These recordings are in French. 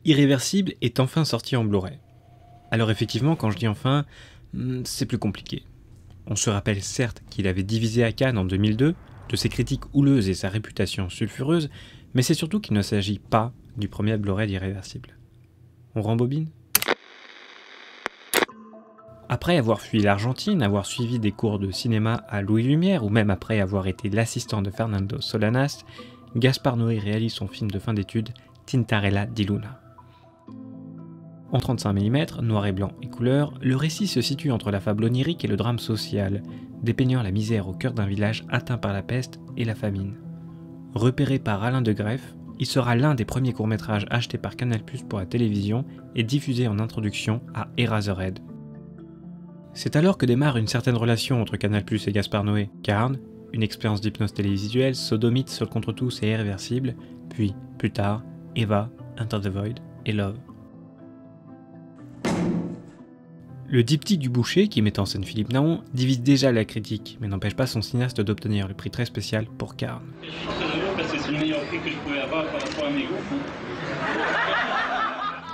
Irréversible est enfin sorti en Blu-ray. Alors effectivement, quand je dis enfin, c'est plus compliqué. On se rappelle certes qu'il avait divisé à Cannes en 2002, de ses critiques houleuses et sa réputation sulfureuse, mais c'est surtout qu'il ne s'agit pas du premier Blu-ray d'Irréversible. On rembobine ? Après avoir fui l'Argentine, avoir suivi des cours de cinéma à Louis Lumière, ou même après avoir été l'assistant de Fernando Solanas, Gaspar Noé réalise son film de fin d'études Tintarella di Luna. En 35 mm, noir et blanc et couleur, le récit se situe entre la fable onirique et le drame social, dépeignant la misère au cœur d'un village atteint par la peste et la famine. Repéré par Alain de Greff, il sera l'un des premiers courts-métrages achetés par Canal+ pour la télévision et diffusé en introduction à Eraserhead. C'est alors que démarre une certaine relation entre Canal+ et Gaspar Noé, Carne, une expérience d'hypnose télévisuelle, Sodomite, Seul contre tous et Irréversible, puis, plus tard, Eva, Enter the Void et Love. Le diptyque du Boucher, qui met en scène Philippe Naon, divise déjà la critique, mais n'empêche pas son cinéaste d'obtenir le prix très spécial pour Carne. Je suis très heureux parce que c'est le meilleur prix que je pouvais avoir par rapport à mes groupes.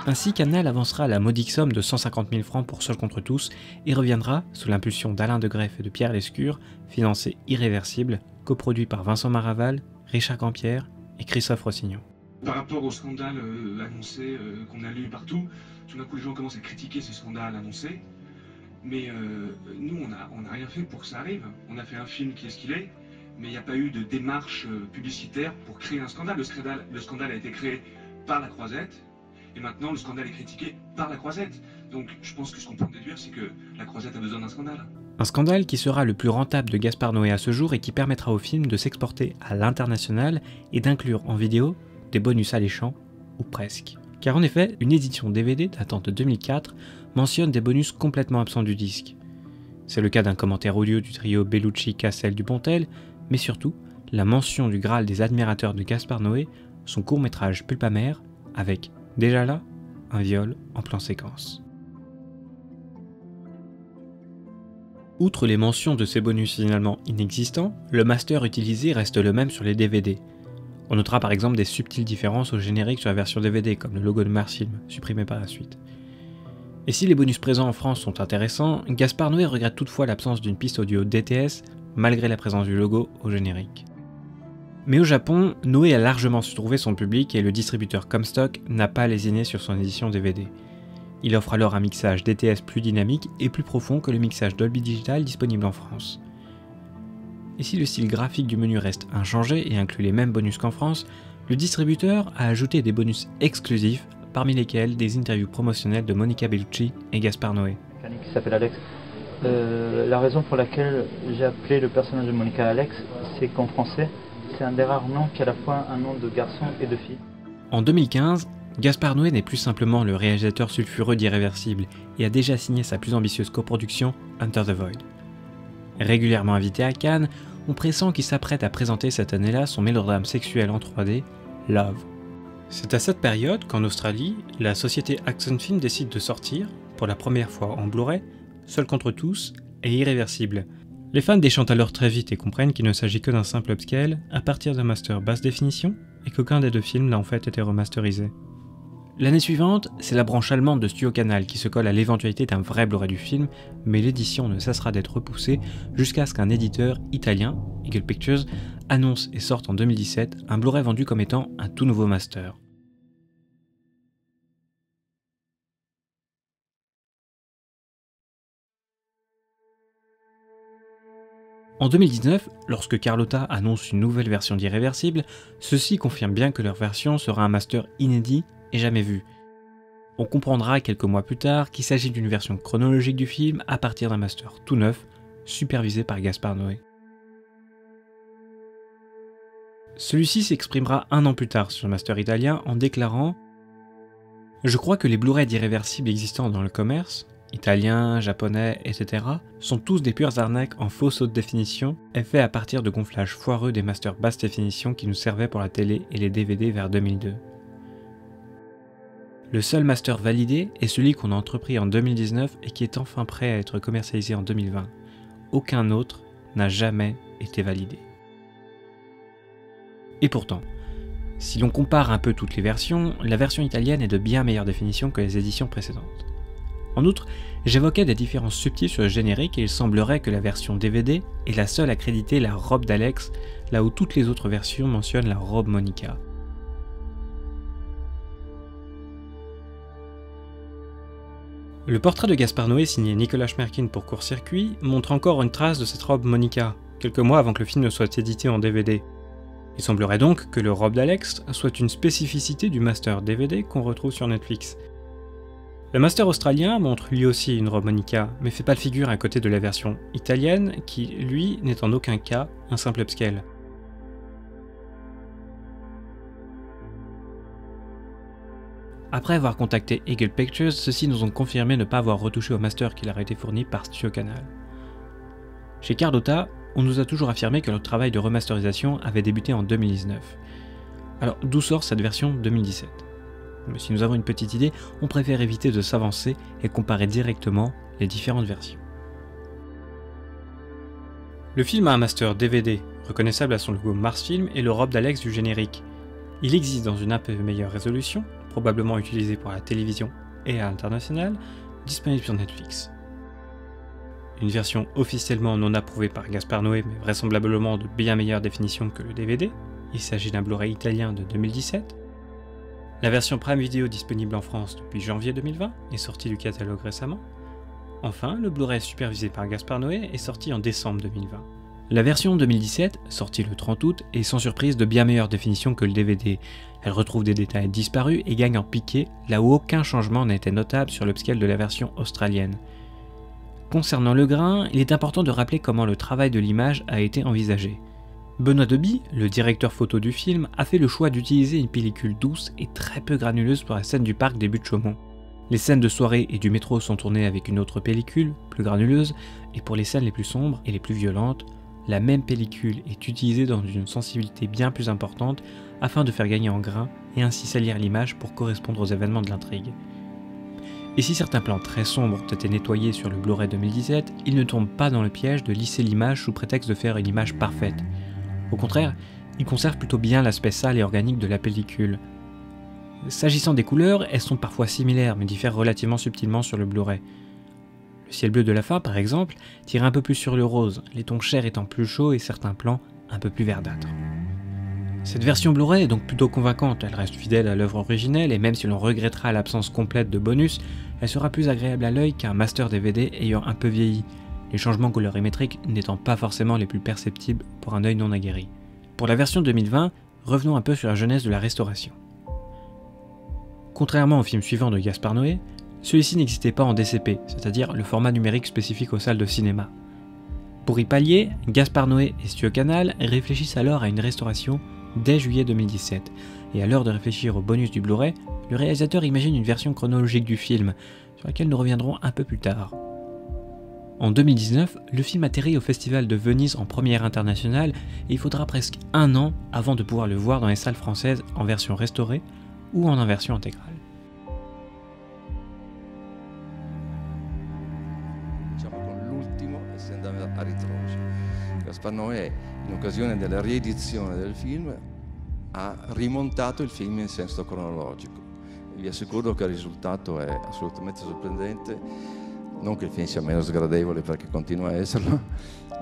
Ainsi, Canal avancera à la modique somme de 150 000 francs pour Seul contre tous et reviendra, sous l'impulsion d'Alain de Greff et de Pierre Lescure, financer Irréversible, coproduit par Vincent Maraval, Richard Campierre et Christophe Rossignon. Par rapport au scandale annoncé qu'on a lu partout, tout d'un coup les gens commencent à critiquer ce scandale annoncé, mais nous on n'a rien fait pour que ça arrive. On a fait un film qui est ce qu'il est, mais il n'y a pas eu de démarche publicitaire pour créer un scandale. Le scandale a été créé par la Croisette, et maintenant le scandale est critiqué par la Croisette. Donc je pense que ce qu'on peut en déduire, c'est que la Croisette a besoin d'un scandale. Un scandale qui sera le plus rentable de Gaspar Noé à ce jour et qui permettra au film de s'exporter à l'international et d'inclure en vidéo des bonus alléchants, ou presque. Car en effet, une édition DVD datant de 2004 mentionne des bonus complètement absents du disque. C'est le cas d'un commentaire audio du trio Bellucci-Cassel-Dupontel, mais surtout la mention du Graal des admirateurs de Gaspar Noé, son court-métrage Pulpamer, avec, déjà là, un viol en plan séquence. Outre les mentions de ces bonus finalement inexistants, le master utilisé reste le même sur les DVD. On notera par exemple des subtiles différences au générique sur la version DVD, comme le logo de Marsfilm, supprimé par la suite. Et si les bonus présents en France sont intéressants, Gaspar Noé regrette toutefois l'absence d'une piste audio DTS, malgré la présence du logo au générique. Mais au Japon, Noé a largement su trouver son public et le distributeur Comstock n'a pas lésiné sur son édition DVD. Il offre alors un mixage DTS plus dynamique et plus profond que le mixage Dolby Digital disponible en France. Et si le style graphique du menu reste inchangé et inclut les mêmes bonus qu'en France, le distributeur a ajouté des bonus exclusifs, parmi lesquels des interviews promotionnelles de Monica Bellucci et Gaspar Noé. Qui s'appelle Alex. La raison pour laquelle j'ai appelé le personnage de Monica Alex, c'est qu'en français, c'est un des rares noms qui a à la fois un nom de garçon et de fille. En 2015, Gaspar Noé n'est plus simplement le réalisateur sulfureux d'Irréversible et a déjà signé sa plus ambitieuse coproduction, Enter the Void. Régulièrement invité à Cannes, on pressent qu'il s'apprête à présenter cette année-là son mélodrame sexuel en 3D, Love. C'est à cette période qu'en Australie, la société Action Film décide de sortir, pour la première fois en Blu-ray, Seul contre tous et Irréversible. Les fans déchantent alors très vite et comprennent qu'il ne s'agit que d'un simple upscale à partir d'un master basse définition et qu'aucun des deux films n'a en fait été remasterisé. L'année suivante, c'est la branche allemande de Studio Canal qui se colle à l'éventualité d'un vrai Blu-ray du film, mais l'édition ne cessera d'être repoussée jusqu'à ce qu'un éditeur italien, Eagle Pictures, annonce et sorte en 2017 un Blu-ray vendu comme étant un tout nouveau master. En 2019, lorsque Carlotta annonce une nouvelle version d'Irréversible, ceux-ci confirment bien que leur version sera un master inédit et jamais vu. On comprendra quelques mois plus tard qu'il s'agit d'une version chronologique du film à partir d'un master tout neuf, supervisé par Gaspar Noé. Celui-ci s'exprimera un an plus tard sur le master italien en déclarant « Je crois que les Blu-ray d'Irréversible existants dans le commerce, italiens, japonais, etc., sont tous des pures arnaques en fausse haute définition et faits à partir de gonflages foireux des masters basse définition qui nous servaient pour la télé et les DVD vers 2002. Le seul master validé est celui qu'on a entrepris en 2019 et qui est enfin prêt à être commercialisé en 2020. Aucun autre n'a jamais été validé. Et pourtant, Si l'on compare un peu toutes les versions, la version italienne est de bien meilleure définition que les éditions précédentes. En outre, j'évoquais des différences subtiles sur le générique et il semblerait que la version DVD est la seule à créditer la robe d'Alex, là où toutes les autres versions mentionnent la robe Monica. Le portrait de Gaspard Noé signé Nicolas Schmerkin pour Court Circuit montre encore une trace de cette robe Monica, quelques mois avant que le film ne soit édité en DVD. Il semblerait donc que le robe d'Alex soit une spécificité du master DVD qu'on retrouve sur Netflix. Le master australien montre lui aussi une robe Monica, mais fait pas de figure à côté de la version italienne qui, lui, n'est en aucun cas un simple upscale. Après avoir contacté Eagle Pictures, ceux-ci nous ont confirmé ne pas avoir retouché au master qui leur a été fourni par Studio Canal. Chez Carlotta, on nous a toujours affirmé que leur travail de remasterisation avait débuté en 2019. Alors d'où sort cette version 2017 ? Mais si nous avons une petite idée, on préfère éviter de s'avancer et comparer directement les différentes versions. Le film a un master DVD, reconnaissable à son logo Mars Film et le robe d'Alex du générique. Il existe dans une un peu meilleure résolution, probablement utilisée pour la télévision et à l'international, disponible sur Netflix. Une version officiellement non approuvée par Gaspard Noé, mais vraisemblablement de bien meilleure définition que le DVD, il s'agit d'un Blu-ray italien de 2017. La version Prime Video disponible en France depuis janvier 2020 est sortie du catalogue récemment. Enfin, le Blu-ray supervisé par Gaspard Noé est sorti en décembre 2020. La version 2017, sortie le 30 août, est sans surprise de bien meilleure définition que le DVD. Elle retrouve des détails disparus et gagne en piqué, là où aucun changement n'a été notable sur l'upscale de la version australienne. Concernant le grain, il est important de rappeler comment le travail de l'image a été envisagé. Benoît Deby, le directeur photo du film, a fait le choix d'utiliser une pellicule douce et très peu granuleuse pour la scène du parc des Buttes-Chaumont. Les scènes de soirée et du métro sont tournées avec une autre pellicule, plus granuleuse, et pour les scènes les plus sombres et les plus violentes, la même pellicule est utilisée dans une sensibilité bien plus importante afin de faire gagner en grain et ainsi salir l'image pour correspondre aux événements de l'intrigue. Et si certains plans très sombres ont été nettoyés sur le Blu-ray 2017, ils ne tombent pas dans le piège de lisser l'image sous prétexte de faire une image parfaite. Au contraire, ils conservent plutôt bien l'aspect sale et organique de la pellicule. S'agissant des couleurs, elles sont parfois similaires mais diffèrent relativement subtilement sur le Blu-ray. Le ciel bleu de la fin, par exemple, tire un peu plus sur le rose, les tons chers étant plus chauds et certains plans un peu plus verdâtres. Cette version Blu-ray est donc plutôt convaincante, elle reste fidèle à l'œuvre originelle et même si l'on regrettera l'absence complète de bonus, elle sera plus agréable à l'œil qu'un master DVD ayant un peu vieilli, les changements colorimétriques n'étant pas forcément les plus perceptibles pour un œil non aguerri. Pour la version 2020, revenons un peu sur la genèse de la restauration. Contrairement au film suivant de Gaspard Noé, celui-ci n'existait pas en DCP, c'est-à-dire le format numérique spécifique aux salles de cinéma. Pour y pallier, Gaspard Noé et Studio Canal réfléchissent alors à une restauration dès juillet 2017, et à l'heure de réfléchir au bonus du Blu-ray, le réalisateur imagine une version chronologique du film, sur laquelle nous reviendrons un peu plus tard. En 2019, le film atterrit au Festival de Venise en première internationale et il faudra presque un an avant de pouvoir le voir dans les salles françaises en version restaurée ou en version intégrale. Gaspard Noé, in occasione della riedizione del film, ha rimontato il film in senso cronologico. Vi assicuro che il risultato è assolutamente sorprendente. Non che il film sia meno sgradevole perché continua a esserlo,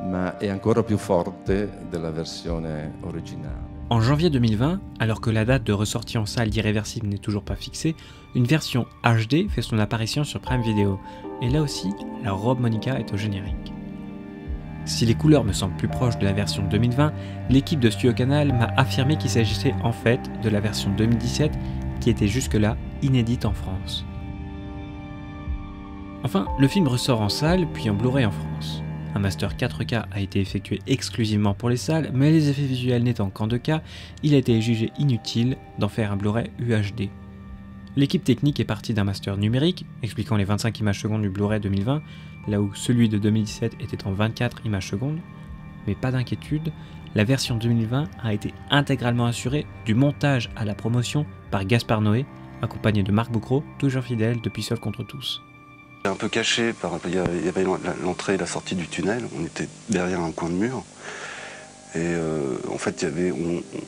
ma è ancora più forte della versione originale. En janvier 2020, alors que la date de ressortie en salle d'Irréversible n'est toujours pas fixée, une version HD fait son apparition sur Prime Video, et là aussi, la robe Monica est au générique. Si les couleurs me semblent plus proches de la version 2020, l'équipe de Studio Canal m'a affirmé qu'il s'agissait en fait de la version 2017 qui était jusque-là inédite en France. Enfin, le film ressort en salle puis en Blu-ray en France. Un master 4K a été effectué exclusivement pour les salles, mais les effets visuels n'étant qu'en 2K, il a été jugé inutile d'en faire un Blu-ray UHD. L'équipe technique est partie d'un master numérique, expliquant les 25 images secondes du Blu-ray 2020, là où celui de 2017 était en 24 images secondes. Mais pas d'inquiétude, la version 2020 a été intégralement assurée du montage à la promotion par Gaspard Noé, accompagné de Marc Boucro, toujours fidèle depuis Seul contre tous. Un peu caché, il y avait l'entrée et la sortie du tunnel, on était derrière un coin de mur. Et en fait,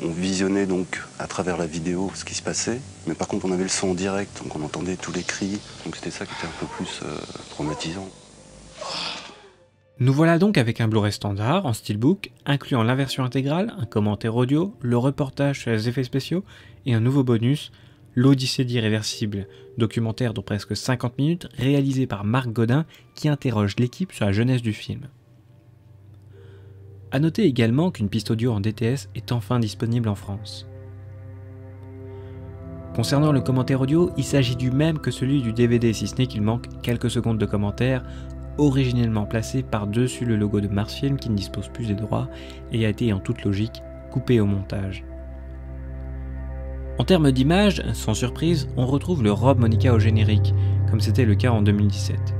on visionnait donc à travers la vidéo ce qui se passait, mais par contre on avait le son en direct, donc on entendait tous les cris, donc c'était ça qui était un peu plus traumatisant. Nous voilà donc avec un Blu-ray standard en steelbook, incluant la version intégrale, un commentaire audio, le reportage sur les effets spéciaux et un nouveau bonus, l'Odyssée d'Irréversible, documentaire de presque 50 minutes réalisé par Marc Godin qui interroge l'équipe sur la jeunesse du film. A noter également qu'une piste audio en DTS est enfin disponible en France. Concernant le commentaire audio, il s'agit du même que celui du DVD, si ce n'est qu'il manque quelques secondes de commentaires, originellement placé par-dessus le logo de Mars Film qui ne dispose plus des droits et a été en toute logique coupé au montage. En termes d'image, sans surprise, on retrouve le Rob Monica au générique, comme c'était le cas en 2017.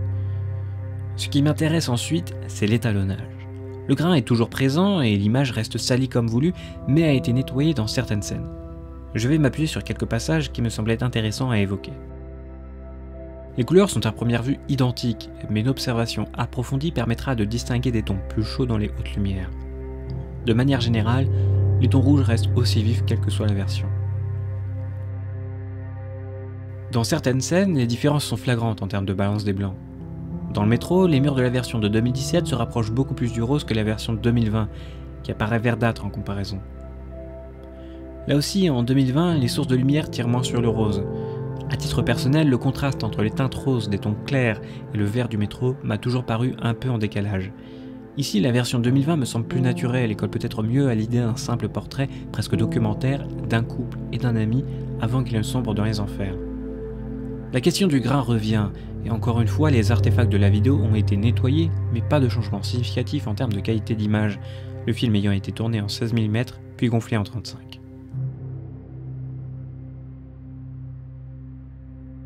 Ce qui m'intéresse ensuite, c'est l'étalonnage. Le grain est toujours présent et l'image reste salie comme voulu, mais a été nettoyée dans certaines scènes. Je vais m'appuyer sur quelques passages qui me semblaient intéressants à évoquer. Les couleurs sont à première vue identiques, mais une observation approfondie permettra de distinguer des tons plus chauds dans les hautes lumières. De manière générale, les tons rouges restent aussi vifs quelle que soit la version. Dans certaines scènes, les différences sont flagrantes en termes de balance des blancs. Dans le métro, les murs de la version de 2017 se rapprochent beaucoup plus du rose que la version de 2020, qui apparaît verdâtre en comparaison. Là aussi, en 2020, les sources de lumière tirent moins sur le rose. À titre personnel, le contraste entre les teintes roses des tons clairs et le vert du métro m'a toujours paru un peu en décalage. Ici, la version 2020 me semble plus naturelle et colle peut-être mieux à l'idée d'un simple portrait presque documentaire d'un couple et d'un ami avant qu'il ne sombre dans les enfers. La question du grain revient, et encore une fois, les artefacts de la vidéo ont été nettoyés, mais pas de changement significatif en termes de qualité d'image, le film ayant été tourné en 16 mm, puis gonflé en 35.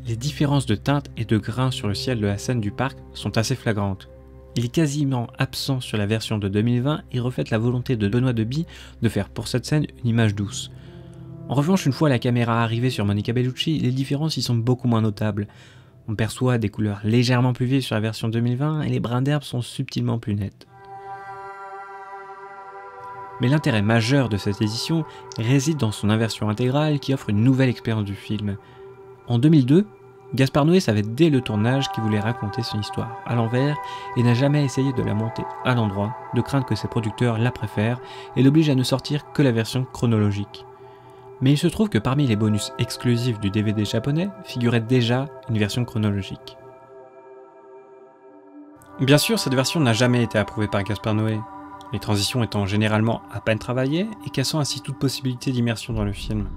Les différences de teinte et de grain sur le ciel de la scène du parc sont assez flagrantes. Il est quasiment absent sur la version de 2020 et reflète la volonté de Benoît Deby de faire pour cette scène une image douce. En revanche, une fois la caméra arrivée sur Monica Bellucci, les différences y sont beaucoup moins notables. On perçoit des couleurs légèrement plus vives sur la version 2020 et les brins d'herbe sont subtilement plus nets. Mais l'intérêt majeur de cette édition réside dans son inversion intégrale qui offre une nouvelle expérience du film. En 2002, Gaspard Noé savait dès le tournage qu'il voulait raconter son histoire à l'envers et n'a jamais essayé de la monter à l'endroit, de crainte que ses producteurs la préfèrent et l'obligent à ne sortir que la version chronologique. Mais il se trouve que parmi les bonus exclusifs du DVD japonais figurait déjà une version chronologique. Bien sûr, cette version n'a jamais été approuvée par Gaspard Noé, les transitions étant généralement à peine travaillées et cassant ainsi toute possibilité d'immersion dans le film.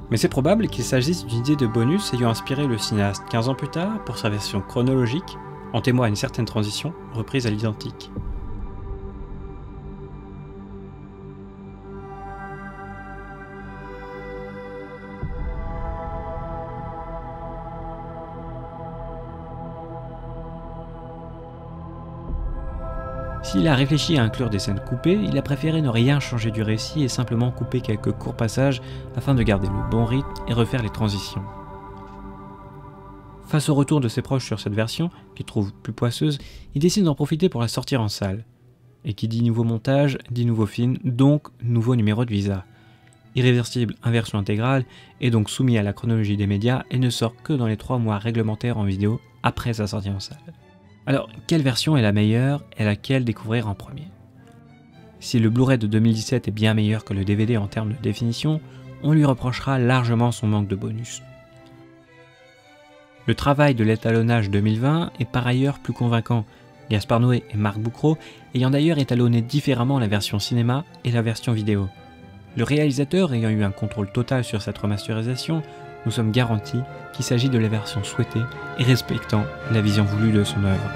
Mais c'est probable qu'il s'agisse d'une idée de bonus ayant inspiré le cinéaste 15 ans plus tard pour sa version chronologique, en témoigne certaines transitions reprises à l'identique. S'il a réfléchi à inclure des scènes coupées, il a préféré ne rien changer du récit et simplement couper quelques courts passages afin de garder le bon rythme et refaire les transitions. Face au retour de ses proches sur cette version, qu'il trouve plus poisseuse, il décide d'en profiter pour la sortir en salle. Et qui dit nouveau montage, dit nouveau film, donc nouveau numéro de visa. Irréversible inversion intégrale est donc soumis à la chronologie des médias et ne sort que dans les 3 mois réglementaires en vidéo après sa sortie en salle. Alors, quelle version est la meilleure et laquelle découvrir en premier? Si le Blu-ray de 2017 est bien meilleur que le DVD en termes de définition, on lui reprochera largement son manque de bonus. Le travail de l'étalonnage 2020 est par ailleurs plus convaincant, Gaspard Noé et Marc Boucro ayant d'ailleurs étalonné différemment la version cinéma et la version vidéo. Le réalisateur ayant eu un contrôle total sur cette remasterisation, nous sommes garantis qu'il s'agit de la version souhaitée et respectant la vision voulue de son œuvre.